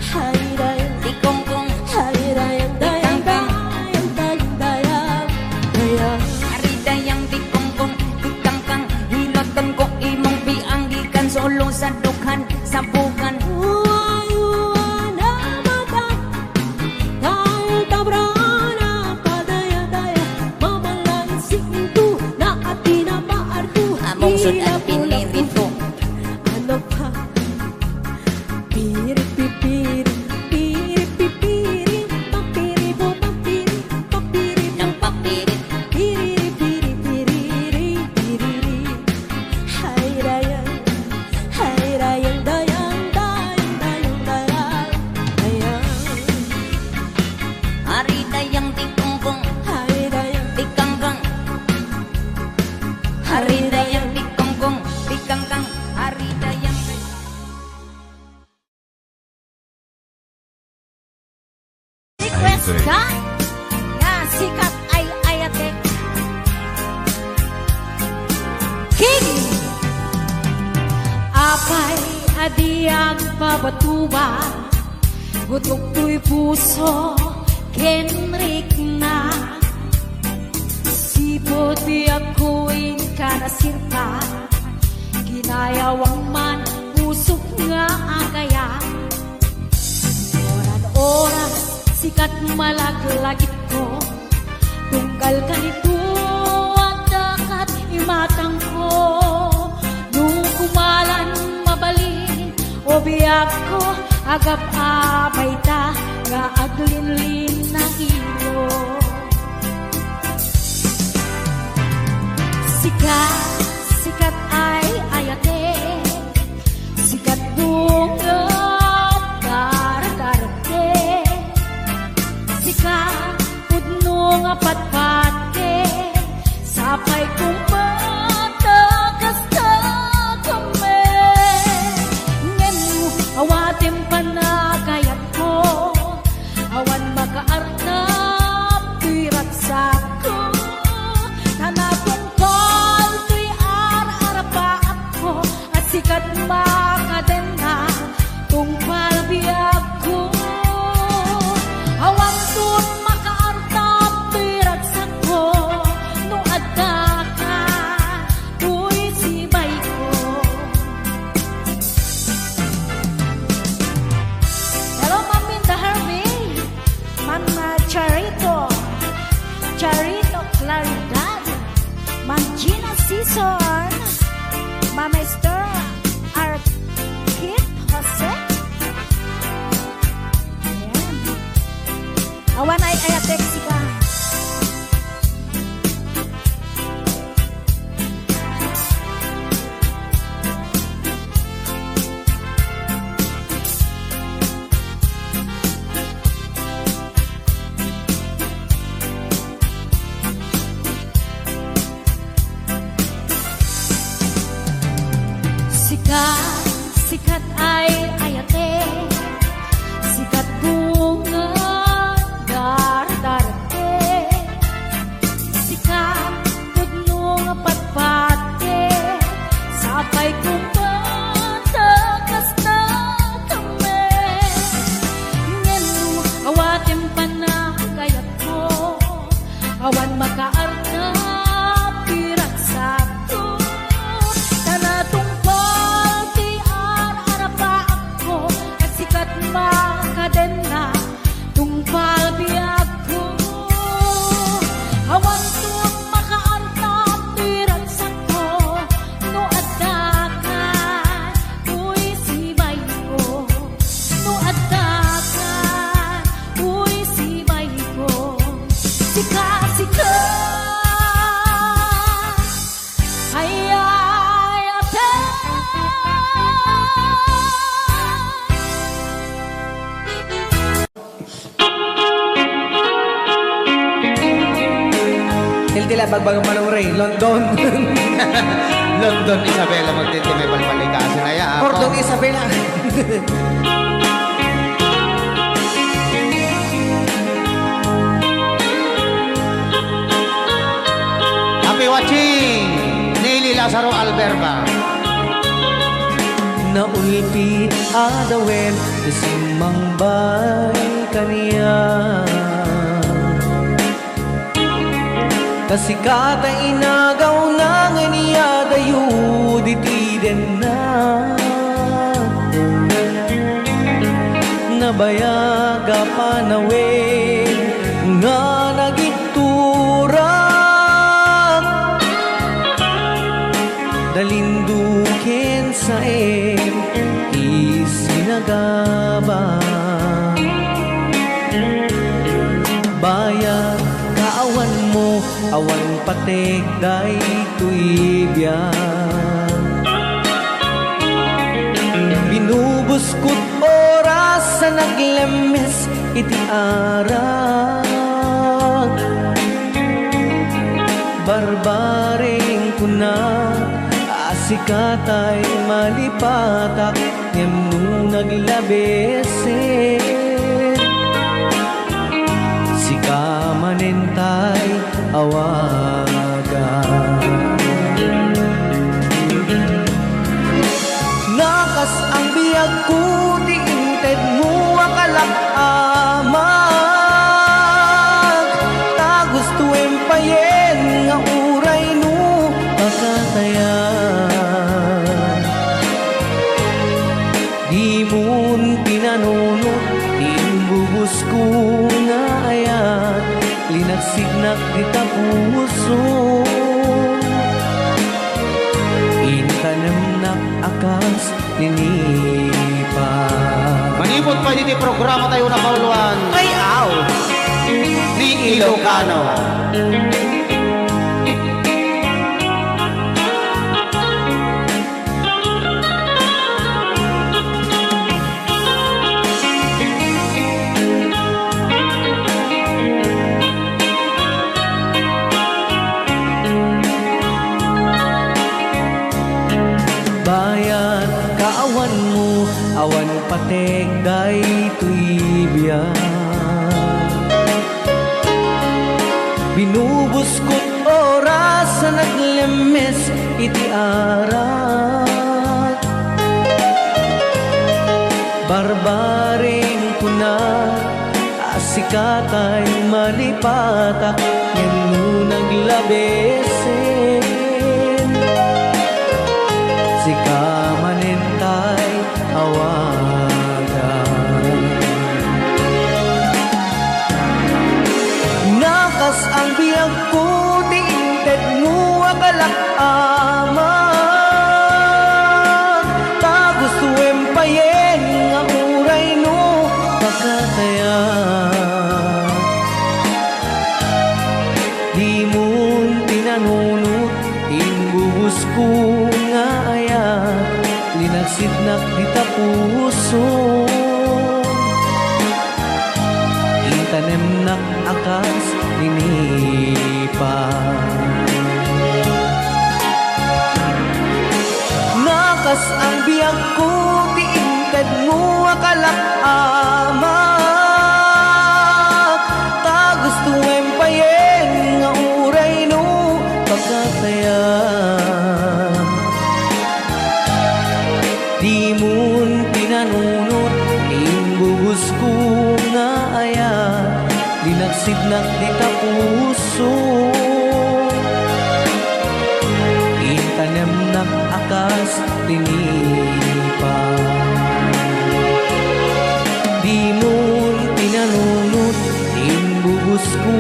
Hayrayang, Tikongkong, hayrayang, dayang, dayang, dayang, dayang, dayang. ari dayang tikongkong, tikangkang, hiloton ko imong biang gikan solo sa dukhan, sa bukan. Uwan na mata, dahil tabrana, padaya, daya, mamalansing ito, na ati na maarto. Among sud at pinirito. Ano pa? Piri, pipiri, piri, pipiri, papiri, bo, papiri, papiri, Nang papirit, piriri, piri, piriri, piriri. Hayrayang, hayrayang, dayang, dayang, dayang, dayang, dayang. ari dayang tikongkong, Hayrayang, tikangkang, ari dayang tikongkong, tikangkang, ari dayang. Request ka nga sikat ay ayatek. King apay adiang pabatuba, gutok to'y puso kenrik na. Sipot di ako'y kanasirpa, ginayawang man pusok nga akaya. Oras sikat malaglagit ko, tunggal ka nito at dakat imatang ko. Nung kumalan mabalin o biyak ko, agap abay ta nga aglinlin na ilo. Sikat, sikat ay ayate, sikat bunga darate, sikat pudno nga patpate, sapay kumata kasta kame. Ngenu awatem panagayat ko, awan makaarnap pirat sako. Tanapong kol tuy ar-arapaat ko, at sikat makadena tungpal biyag ko. Awan tun makaarnap pirat sako, no adda ka tuy sibay ko. Hello, Ma'am Minda Harvey, Ma'am Charito Claridad, Ma'am Gina Season, Ma'am Esther Arkit Jose. Ayan. Awan ay ayatek sika. Sikat, sikat ay ayate, sikat bunga dar-darate, sikat pudno nga patpate, sapay kumpata kasta kame. Ngenu awatem panagayat ko, awan makaarna pirat sako. Tanatungkol ti ar-arapa ako, at sikat makadena tungpal biyag ko. Awan tun makaarnap pirat sako, no addakan tuy sibay ko. No addakan tuy sibay ko. Sikat, sikat ay ayate. Tila bagbagang manong Ray, London. London, Isabela, magtitimay palpalikaso na yan. Ordong Isabela. Happy watching! Naily Lazaro Alberba. Naulpi adawen isimang bay kaniya Kasikat ay inagaw na niya dayo ditiden na Nabayaga panawin nga nagiturak Dalindukin sa isinagaba Bayag kaawan mo awan patig day tuibyan Binubuskot oras sa naglemes iti arag Barbaring kuna asikatay malipatak Ngem no naglabesin Sika manentay awagan Nakas ang biyag ko di inted mo akalak amag Ta gusto empayen nga uray no pakatayan Di mo'n pinanunot Timbubus ko nga ayan Linagsignak di tapuso Intanem nak akas ninipa Manipot pa diti programa tayo na kauluan. Ay aw! Ni Ilocano. Bayan kaawan mo awan patek day tuibyan Binubuskot oras sa naglemes iti arat Barbaring kuna asikatay malipatak Ngem no naglabesin Sika manentay awagan Nakas ang biyag ko di inted mo akalak amag Ta gusto empayen nga uray no pakatayan Di mo'n tinanunot Imbubus ko nga ayan Linagsidnak di tapuso Intanem nak akas ninipa Nakas ang biyag ko di inted mo akalak amag Ta gusto empayen nga uray no pagkatayan Di mo'n pinanunot Imbubus ko nga ayan Linagsidnak di tapuso Intanem nak akas tinipa Di mo'n pinanunot Imbubus ko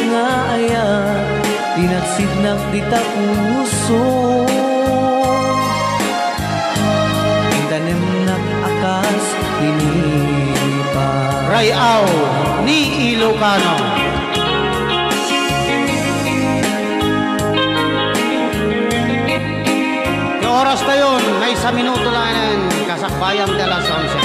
nga ayan Linagsidnak di tapuso Intanem nak akas tinipa Rayaw ni Ilocano. Yung oras na yun, may 1 minuto lang yan. Kasakbayang de las 11.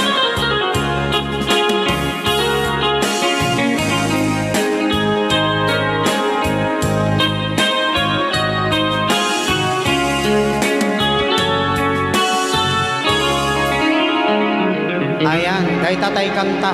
Ayan, kay Tatay Kanta.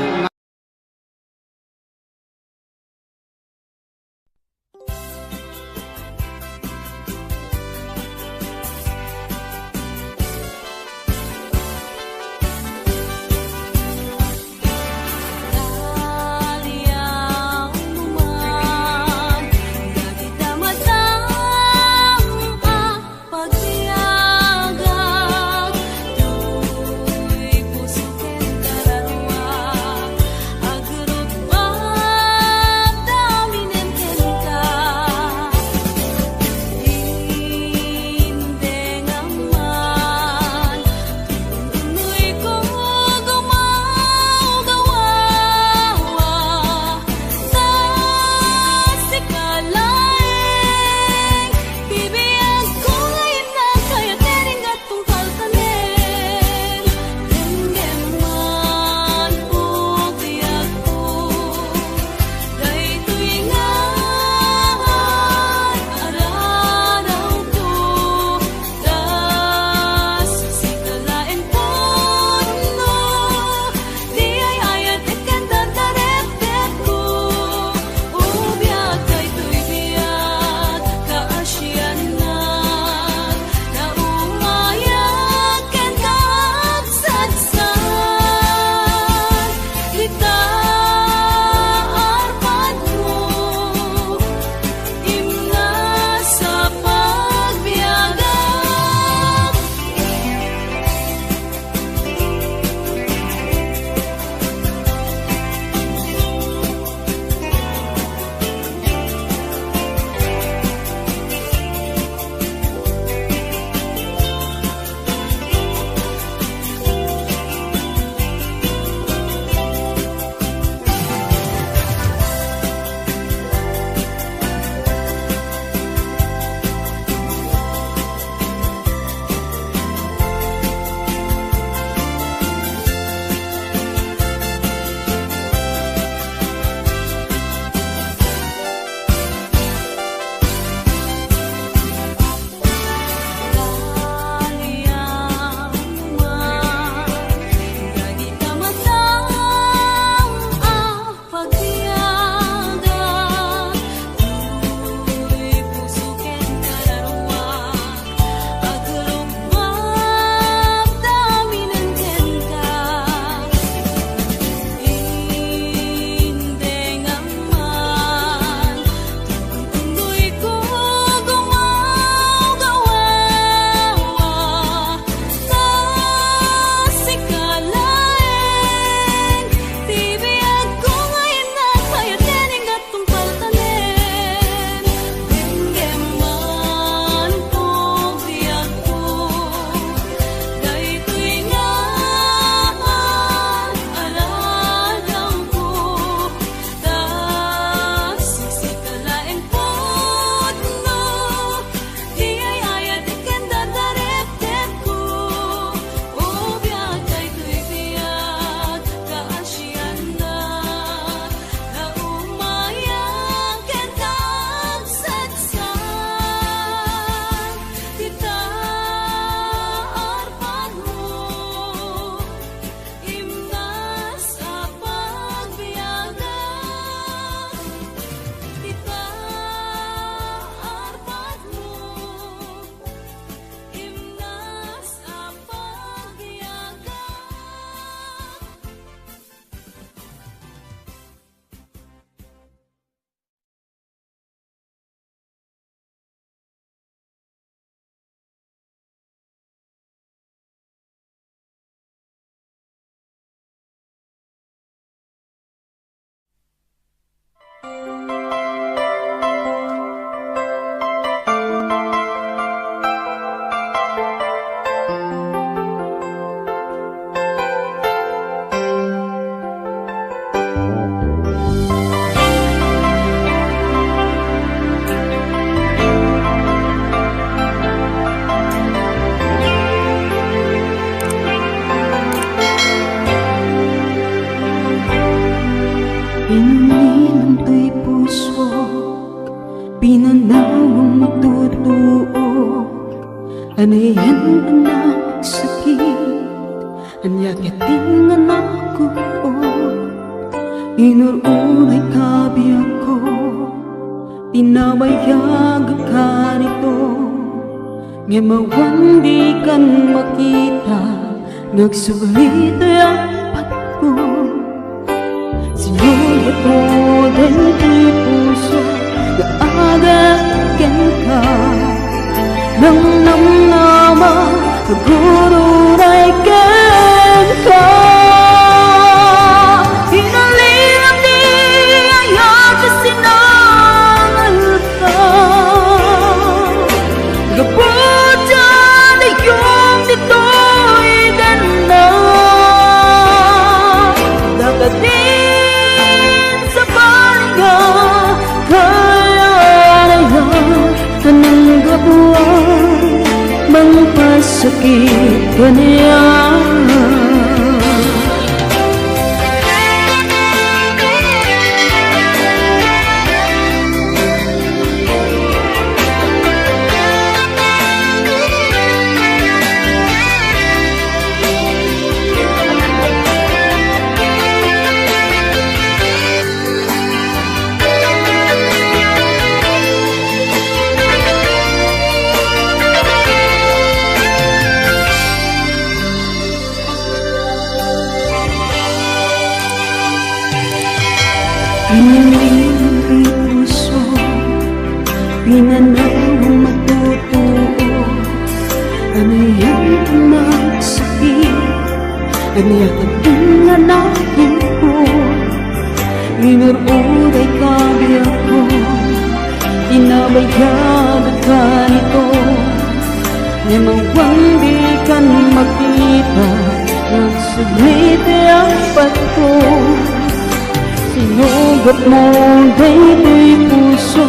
Pinunin to'y puso, pinanawang matutuo. Anayan anak sakit, anyakiting anak ko. Inururay kabiyak ko, pinabayag ka nito. Ngemawan di kan makita, nagsulit ang patko. Sinuyat mo din ko'y puso, naagagan ka. Nang namnama, nagururay kan ka. Hinalinang di ayat na sinangal ka. Gabuta na yung dito'y ganda. Dagatin sa balinga, kaya na yan tananggap mo mang pasakit ka niya. Pinunin ang puso, pinanawang matutuo. Anayan anak sakit, anyakiting anakin ko. Inururay kabiyak ko, pinabayag ka nito. Ngemawan di kan makita, nagsuglit ang patko. Sinugot mo dito'y puso,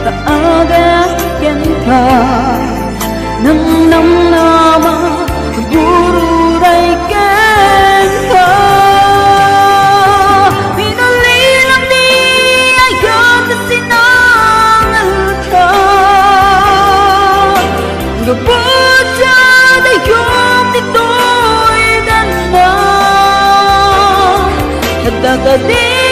naagayan ka. Nang namnama, nagururay kan ka. Pinulilang di ayat na sinangal ka. Gabuta na yung dito'y ganda. Nagdagaling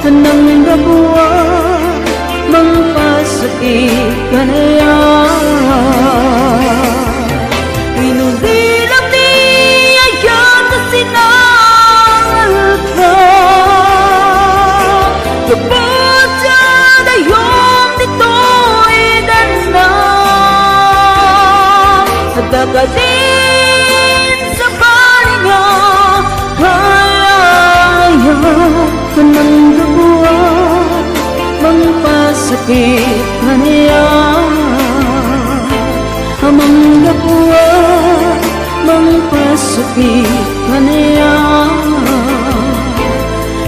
tanang gabuwa, mang pasakit ka na yan. Pinulilang di ayat na sinangal ka. Gabuta na yung dito'y ganda. Nagdagaling sa balinga, kaya tanang gabuwa, mang pasakit ka niya. Amang gabuwa, mang pasakit ka niya.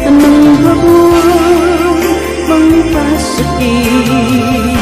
Amang gabuwa, mang pasakit